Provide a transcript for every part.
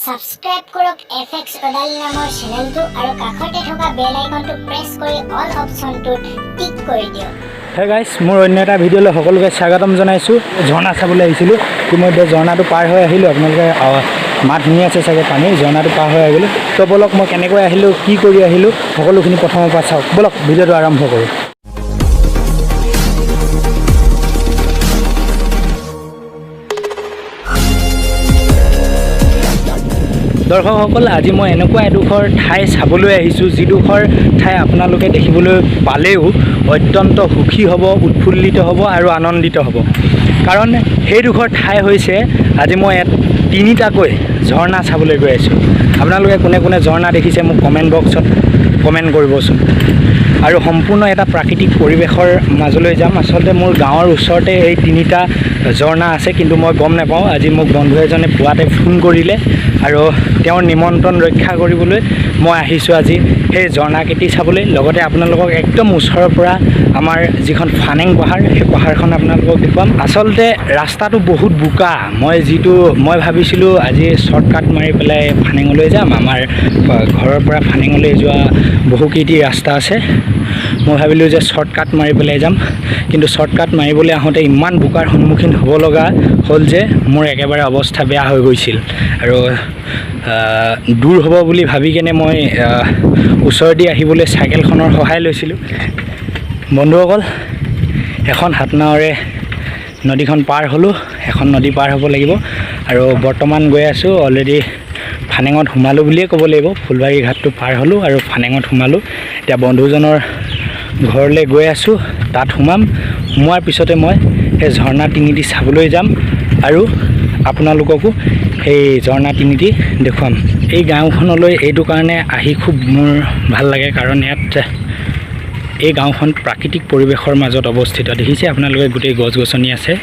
Subscribe কৰক FX Rodali নামৰ চেনেলটো আৰু কাষতে থকা বেল আইকনটো প্ৰেছ কৰি অল অপচনটো টিক কৰি দিয়ক। হে গাইস, মোৰ অন্য এটা ভিডিঅ'লৈ সকলোকে স্বাগতম জনাইছোঁ। ঝৰ্ণা চাবলৈ আহিছিলোঁ, ইতিমধ্যে ঝৰ্ণাটো পাৰ হৈ আহিলোঁ। আপোনালোকে মাত শুনি আছে চাগে, পানী ঝৰ্ণাটো পাৰ হৈ আহিলোঁ। তো বলক মই কেনেকৈ আহিলোঁ, কি কৰি আহিলোঁ, সকলোখিনি প্ৰথমৰ পৰা চাওক। বলক ভিডিঅ'টো আৰম্ভ কৰোঁ। দৰ্শকসকল, আজি মই এনেকুৱা এডোখৰ ঠাই চাবলৈ আহিছোঁ, যিডোখৰ ঠাই আপোনালোকে দেখিবলৈ পালেও অত্যন্ত সুখী হ'ব, উৎফুল্লিত হ'ব আৰু আনন্দিত হ'ব। কাৰণ সেইডোখৰ ঠাই হৈছে, আজি মই তিনিটাকৈ ঝৰ্ণা চাবলৈ গৈ আছোঁ। আপোনালোকে কোনে কোনে ঝৰ্ণা দেখিছে মোক কমেণ্ট বক্সত কমেণ্ট কৰিবচোন। আৰু সম্পূৰ্ণ এটা প্ৰাকৃতিক পৰিৱেশৰ মাজলৈ যাম। আচলতে মোৰ গাঁৱৰ ওচৰতে এই তিনিটা ঝৰ্ণা আছে, কিন্তু মই গম নাপাওঁ। আজি মোক বন্ধু এজনে পুৱাতে ফোন কৰিলে আৰু তেওঁৰ নিমন্ত্ৰণ ৰক্ষা কৰিবলৈ মই আহিছোঁ আজি সেই ঝৰ্ণাকেইটি চাবলৈ। লগতে আপোনালোকক একদম ওচৰৰ পৰা আমাৰ যিখন ফানেং পাহাৰ, সেই পাহাৰখন আপোনালোকক দেখুৱাম। আচলতে ৰাস্তাটো বহুত বোকা। মই ভাবিছিলোঁ আজি শ্বৰ্টকাট মাৰি পেলাই ফানেঙলৈ যাম। আমাৰ ঘৰৰ পৰা ফানেঙলৈ যোৱা বহুকেইটি ৰাস্তা আছে। মই ভাবিলোঁ যে শ্বৰ্টকাট মাৰি পেলাই যাম, কিন্তু শ্বৰ্টকাট মাৰিবলৈ আহোঁতে ইমান বোকাৰ সন্মুখীন হ'ব লগা হ'ল যে মোৰ একেবাৰে অৱস্থা বেয়া হৈ গৈছিল। আৰু দূৰ হ'ব বুলি ভাবি কেনে মই ওচৰেদি আহিবলৈ চাইকেলখনৰ সহায় লৈছিলোঁ। বন্ধুসকল, এখন হাতনাৱেৰে নদীখন পাৰ হ'লোঁ। এখন নদী পাৰ হ'ব লাগিব আৰু বৰ্তমান গৈ আছোঁ অলৰেডি ফানেঙত সোমালোঁ বুলিয়ে ক'ব লাগিব। ফুলবাৰী ঘাটটো পাৰ হ'লোঁ আৰু ফানেঙত সোমালোঁ। এতিয়া বন্ধুজনৰ ঘৰলৈ গৈ আছোঁ, তাত সোমোৱাৰ পিছতে মই সেই ঝৰ্ণা তিনিটি চাবলৈ যাম আৰু আপোনালোককো সেই ঝৰ্ণা তিনিটি দেখুৱাম। এই গাঁওখনলৈ এইটো কাৰণে আহি খুব মোৰ ভাল লাগে, কাৰণ ইয়াত এই গাঁওখন প্ৰাকৃতিক পৰিৱেশৰ মাজত অৱস্থিত। দেখিছে আপোনালোকে, গোটেই গছ গছনি আছে,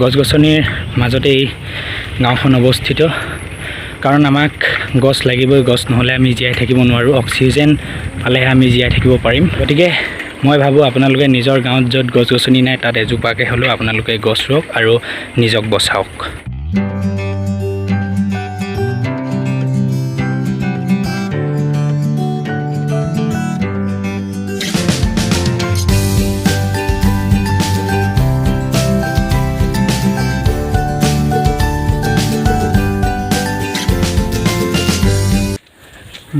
গছ গছনিৰ মাজতে এই গাঁওখন অৱস্থিত। কাৰণ আমাক গছ লাগিবই, গছ নহ'লে আমি জীয়াই থাকিব নোৱাৰোঁ। অক্সিজেন পালেহে আমি জীয়াই থাকিব পাৰিম। গতিকে মই ভাবোঁ আপোনালোকে নিজৰ গাঁৱত য'ত গছ গছনি নাই, তাত এজোপাকৈ হ'লেও আপোনালোকে গছ ৰুওক আৰু নিজক বচাওক।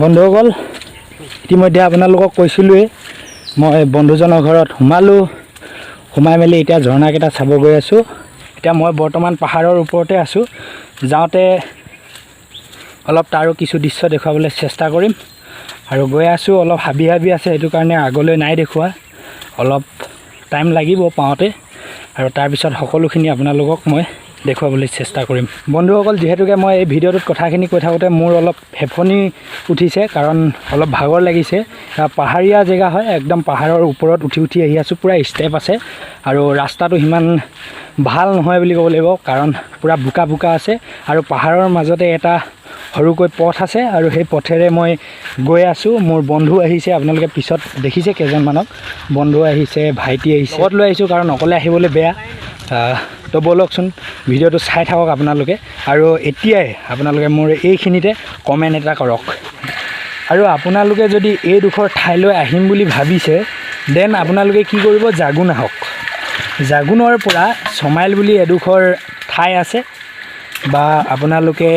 বন্ধুসকল, ইতিমধ্যে আপোনালোকক কৈছিলোঁৱেই, মই বন্ধুজনৰ ঘৰত সোমাই মেলি এতিয়া ঝৰ্ণাকেইটা চাব গৈ আছোঁ। এতিয়া মই বৰ্তমান পাহাৰৰ ওপৰতে আছোঁ। যাওঁতে অলপ তাৰো কিছু দৃশ্য দেখুৱাবলৈ চেষ্টা কৰিম আৰু গৈ আছোঁ। অলপ হাবি আছে, সেইটো কাৰণে আগলৈ নাই দেখুওৱা। অলপ টাইম লাগিব পাওঁতে আৰু তাৰপিছত সকলোখিনি আপোনালোকক মই দেখুৱাবলৈ চেষ্টা কৰিম। বন্ধুসকল, যিহেতুকে মই এই ভিডিঅ'টোত কথাখিনি কৈ থাকোঁতে মোৰ অলপ হেঁফনি উঠিছে, কাৰণ অলপ ভাগৰ লাগিছে। পাহাৰীয়া জেগা হয়, একদম পাহাৰৰ ওপৰত উঠি আহি আছোঁ। পূৰা ষ্টেপ আছে আৰু ৰাস্তাটো সিমান ভাল নহয় বুলি ক'ব লাগিব, কাৰণ পূৰা বোকা আছে আৰু পাহাৰৰ মাজতে এটা সৰুকৈ পথ আছে আৰু সেই পথেৰে মই গৈ আছোঁ। মোৰ বন্ধু আহিছে, আপোনালোকে পিছত দেখিছে কেইজনমানক। বন্ধু আহিছে, ভাইটি আহিছে, লগত লৈ আহিছোঁ কাৰণ অকলে আহিবলৈ বেয়া। তো ব'লকচোন ভিডিঅ'টো চাই থাকক আপোনালোকে। আৰু এতিয়াই আপোনালোকে মোৰ এইখিনিতে কমেণ্ট এটা কৰক। আৰু আপোনালোকে যদি এইডোখৰ ঠাইলৈ আহিম বুলি ভাবিছে, দেন আপোনালোকে কি কৰিব, জাগুন আহক। জাগুনৰ পৰা ছমাইল বুলি এডোখৰ ঠাই আছে, বা আপোনালোকে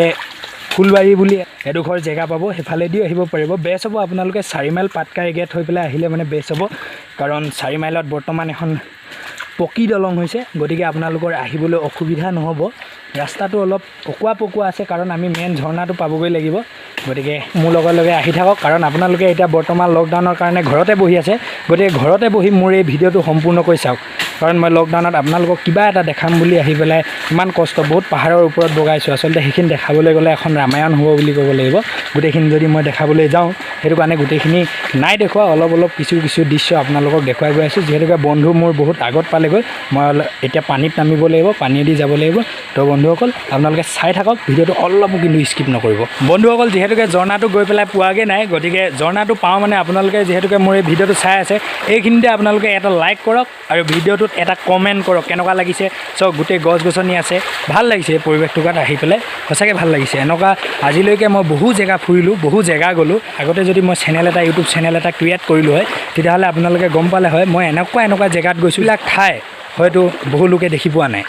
ফুলবাৰী বুলি এডোখৰ জেগা পাব, সেইফালেদিও আহিব পাৰিব। বেষ্ট হ'ব আপোনালোকে 4 মাইল পাটকাই গেট হৈ পেলাই আহিলে মানে বেষ্ট হ'ব, কাৰণ 4 মাইলত বৰ্তমান এখন পকী দলং হৈছে। গতিকে আপোনালোকৰ আহিবলৈ অসুবিধা নহ'ব। ৰাস্তাটো অলপ পকোৱা আছে, কাৰণ আমি মেইন ঝৰ্ণাটো পাবগৈ লাগিব। গতিকে মোৰ লগে আহি থাকক, কাৰণ আপোনালোকে এতিয়া বৰ্তমান লকডাউনৰ কাৰণে ঘৰতে বহি আছে। গতিকে ঘৰতে বহি মোৰ এই ভিডিঅ'টো সম্পূৰ্ণকৈ চাওক, কাৰণ মই লকডাউনত আপোনালোকক কিবা এটা দেখাম বুলি আহি পেলাই ইমান কষ্ট, বহুত পাহাৰৰ ওপৰত বগাইছোঁ। আচলতে সেইখিনি দেখাবলৈ গ'লে এখন ৰামায়ণ হ'ব বুলি ক'ব লাগিব। গোটেইখিনি যদি মই দেখাবলৈ যাওঁ, সেইটো কাৰণে গোটেইখিনি নাই দেখুওৱা, অলপ কিছু দৃশ্য আপোনালোকক দেখুৱাই গৈ আছোঁ। যিহেতুকে বন্ধু মোৰ বহুত আগত পালেগৈ, মই এতিয়া পানীত নামিব লাগিব, পানীয়েদি যাব লাগিব। তো বন্ধুসকল, আপোনালোকে চাই থাকক ভিডিঅ'টো, অলপো কিন্তু স্কিপ নকৰিব। বন্ধুসকল, যিহেতুকে ঝৰ্ণাটো গৈ পেলাই পোৱাগৈ নাই, গতিকে ঝৰ্ণাটো পাওঁ মানে আপোনালোকে যিহেতুকে মোৰ এই ভিডিঅ'টো চাই আছে, এইখিনিতে আপোনালোকে এটা লাইক কৰক আৰু ভিডিঅ'টো ভিডিঅ'টোত এটা কমেণ্ট কৰক কেনেকুৱা লাগিছে চ' গোটেই গছ গছনি আছে ভাল লাগিছে পৰিৱেশটোত আহি পেলাই সঁচাকৈ ভাল লাগিছে এনেকুৱা আজিলৈকে মই বহু জেগা ফুৰিলোঁ বহু জেগা গ'লোঁ আগতে যদি মই ইউটিউব চেনেল এটা ক্ৰিয়েট কৰিলোঁ হয় তেতিয়াহ'লে আপোনালোকে গম পালে হয় মই এনেকুৱা জেগাত গৈছোঁ এইবিলাক ঠাই হয়তো বহু লোকে দেখি পোৱা নাই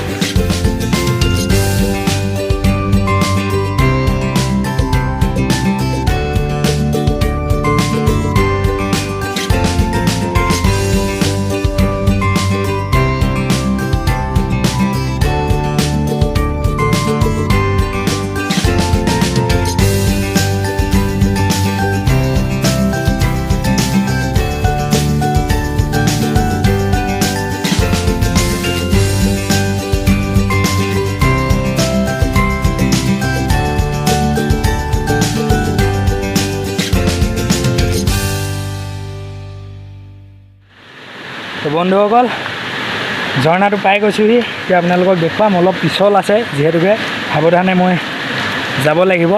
তো বন্ধুসকল ঝৰ্ণাটো পাই গৈছোঁহি এতিয়া আপোনালোকক দেখুৱাম অলপ পিছল আছে যিহেতুকে সাৱধানে মই যাব লাগিব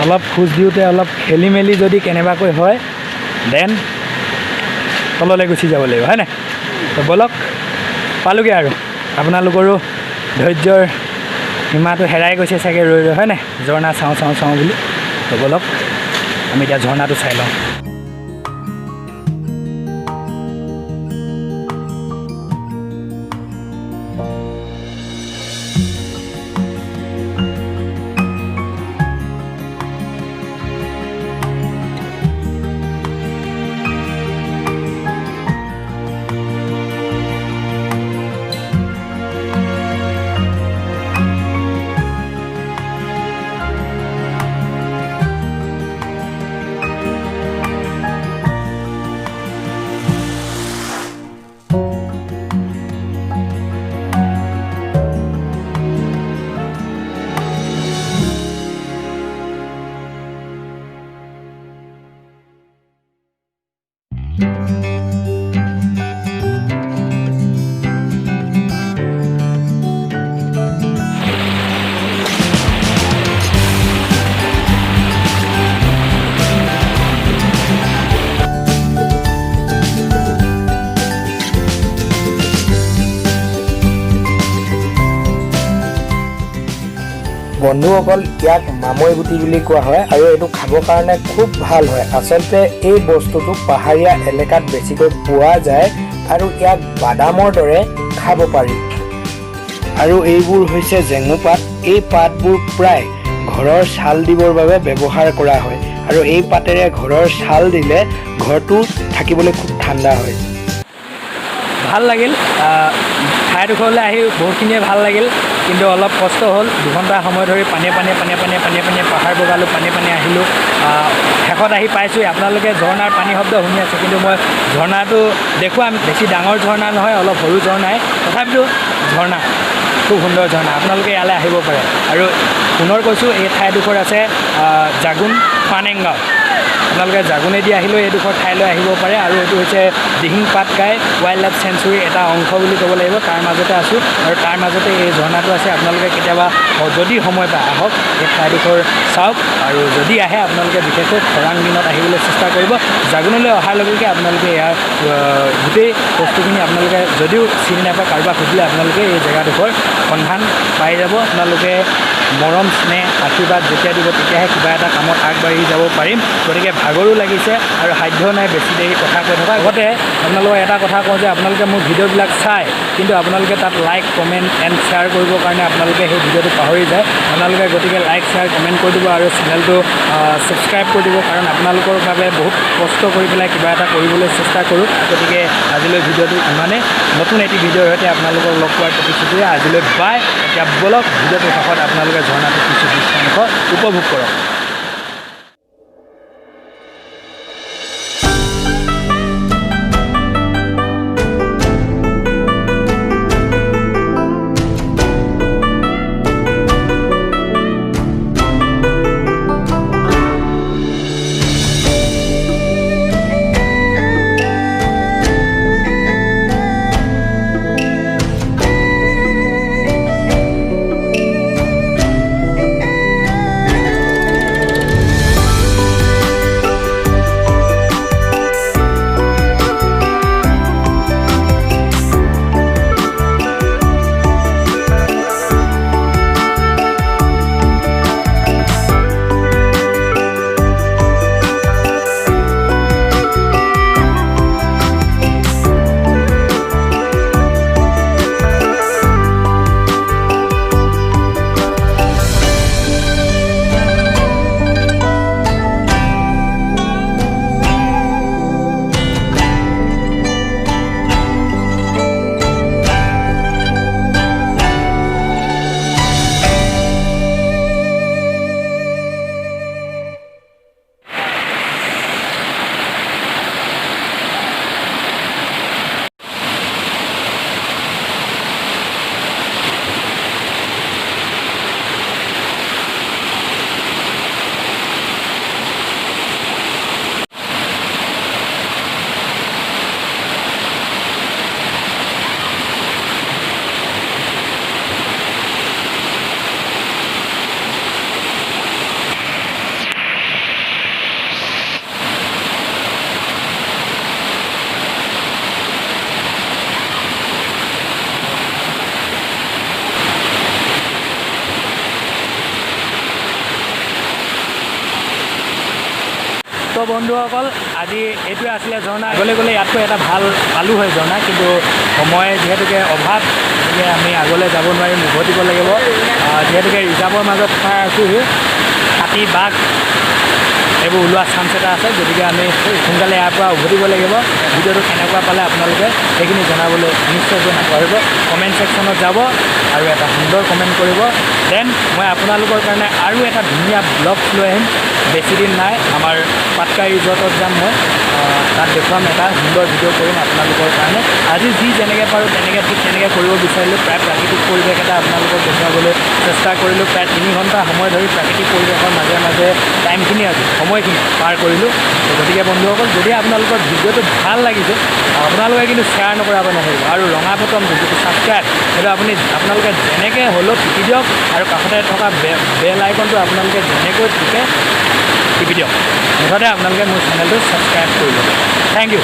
অলপ খোজ দিওঁতে অলপ খেলি মেলি যদি কেনেবাকৈ হয় দেন তললৈ গুচি যাব লাগিব হয়নে তো বলক পালোগৈ আৰু আপোনালোকৰো ধৈৰ্যৰ সীমাটো হেৰাই গৈছে চাগে ৰৈ হয়নে ঝৰ্ণা চাওঁ বুলি তো বলক আমি এতিয়া ঝৰ্ণাটো চাই লওঁ বন্ধুসকল ইয়াক মামৈ গুটি বুলি কোৱা হয় আৰু এইটো খাবৰ কাৰণে খুব ভাল হয় আচলতে এই বস্তুটো পাহাৰীয়া এলেকাত বেছিকৈ পোৱা যায় আৰু ইয়াক বাদামৰ দৰে খাব পাৰি আৰু এইবোৰ হৈছে জেঙু পাত এই পাতবোৰ প্ৰায় ঘৰৰ ছাল দিবৰ বাবে ব্যৱহাৰ কৰা হয় আৰু এই পাতেৰে ঘৰৰ ছাল দিলে ঘৰটো থাকিবলৈ খুব ঠাণ্ডা হয় ভাল লাগিল ঠাইডোখৰলৈ আহি বহুতখিনিয়ে ভাল লাগিল কিন্তু অলপ কষ্ট হ'ল 2 ঘণ্টা সময় ধৰি পানীয়ে পাহাৰ বগালোঁ পানী আহিলোঁ শেষত আহি পাইছোঁ আপোনালোকে ঝৰ্ণাৰ পানী শব্দ শুনি আছে কিন্তু মই ঝৰ্ণাটো দেখুৱাম বেছি ডাঙৰ ঝৰ্ণা নহয় অলপ সৰু ঝৰ্ণাই তথাপিতো ঝৰ্ণা খুব সুন্দৰ ঝৰ্ণা আপোনালোকে ইয়ালৈ আহিব পাৰে আৰু পুনৰ কৈছোঁ এই ঠাইডোখৰ আছে জাগুন পানেংগাঁও আপোনালোকে জাগুনেদি আহিলেও এইডোখৰ ঠাইলৈ আহিব পাৰে আৰু এইটো হৈছে Dihing Patkai wild life century এটা অংশ বুলি ক'ব লাগিব তাৰ মাজতে আছোঁ আৰু তাৰ মাজতে এই ঝৰ্ণাটো আছে আপোনালোকে কেতিয়াবা যদি সময় পায় আহক এই ঠাইডোখৰ চাওক আৰু যদি আহে আপোনালোকে বিশেষকৈ খৰাং দিনত আহিবলৈ চেষ্টা কৰিব জাগুনলৈ অহাৰ লগে লগে আপোনালোকে ইয়াৰ গোটেই বস্তুখিনি আপোনালোকে যদিও চিনি নাপায় কাৰোবাক সুধিলে আপোনালোকে এই জেগাডোখৰ সন্ধান পাই যাব আপোনালোকে মৰম স্নেহ আশীৰ্বাদ যেতিয়া দিব তেতিয়াহে কিবা এটা কামত আগবাঢ়ি যাব পাৰিম গতিকে ভাগৰো লাগিছে আৰু সাধ্য নাই বেছি দেৰি কথা কৈ থকা আগতে আপোনালোকক এটা কথা কওঁ যে আপোনালোকে মোৰ ভিডিঅ'বিলাক চায় কিন্তু আপোনালোকে তাত লাইক কমেণ্ট এণ্ড শ্বেয়াৰ কৰিবৰ কাৰণে আপোনালোকে সেই ভিডিঅ'টো পাহৰি যায় আপোনালোকে গতিকে লাইক শ্বেয়াৰ কমেণ্ট কৰি দিব আৰু চেনেলটো ছাবস্ক্ৰাইব কৰি দিব কাৰণ আপোনালোকৰ বাবে বহুত কষ্ট কৰি পেলাই কিবা এটা কৰিবলৈ চেষ্টা কৰোঁ গতিকে আজিলৈ ভিডিঅ'টো ইমানেই নতুন এটি ভিডিঅ'ৰ সৈতে আপোনালোকক লগ পোৱাৰ প্ৰতিশ্ৰুতিৰে আজিলৈ বাই এতিয়া বলক ভিডিঅ'টোৰ শেষত আপোনালোকে ঝৰ্ণাটো কিছু দৃশ্যাংশ উপভোগ কৰক তো বন্ধুসকল আজি এইটোৱে আছিলে ঝৰ্ণা আগলৈ গ'লে ইয়াতকৈ এটা ভাল পালোঁ হয় ঝৰ্ণা কিন্তু সময় যিহেতুকে অভাৱ গতিকে আমি আগলৈ যাব নোৱাৰিম উভতিব লাগিব যিহেতুকে ৰিজাৰ্ভৰ মাজত খাই আছোঁহি হাতী বাঘ এইবোৰ ওলোৱা চান্স এটা আছে গতিকে আমি সোনকালে ইয়াৰ পৰা উভতিব লাগিব ভিডিঅ'টো কেনেকুৱা পালে আপোনালোকে সেইখিনি জনাবলৈ নিশ্চয়কৈ নাপাহৰিব কমেণ্ট ছেকশ্যনত যাব আৰু এটা সুন্দৰ কমেণ্ট কৰিব দেন মই আপোনালোকৰ কাৰণে আৰু এটা ধুনীয়া ব্লগ লৈ আহিম বেছি দিন নাই আমাৰ পাটকাই ৰিজৰ্টত যাম মই তাত দেখুৱাম এটা সুন্দৰ ভিডিঅ' কৰিম আপোনালোকৰ কাৰণে আজি যি যেনেকৈ পাৰোঁ তেনেকৈ কৰিব বিচাৰিলোঁ প্ৰায় প্ৰাকৃতিক পৰিৱেশ এটা আপোনালোকক দেখুৱাবলৈ চেষ্টা কৰিলোঁ প্ৰায় 3 ঘণ্টা সময় ধৰি প্ৰাকৃতিক পৰিৱেশৰ মাজে মাজে টাইমখিনি আজি সময়খিনি পাৰ কৰিলোঁ গতিকে বন্ধুসকল যদি আপোনালোকৰ ভিডিঅ'টো ভাল লাগিছে আপোনালোকে কিন্তু শ্বেয়াৰ নকৰাব নাথাকিব আৰু ৰঙা বটন যিটো ছাবস্ক্ৰাইব সেইটো আপোনালোকে যেনেকৈ হ'লেও টিপি দিয়ক আৰু কাষতে থকা বেল আইকনটো আপোনালোকে যেনেকৈ টিপি দিয়ক মুঠতে আপোনালোকে মোৰ চেনেলটো ছাবস্ক্ৰাইব কৰি ল'ব থেংক ইউ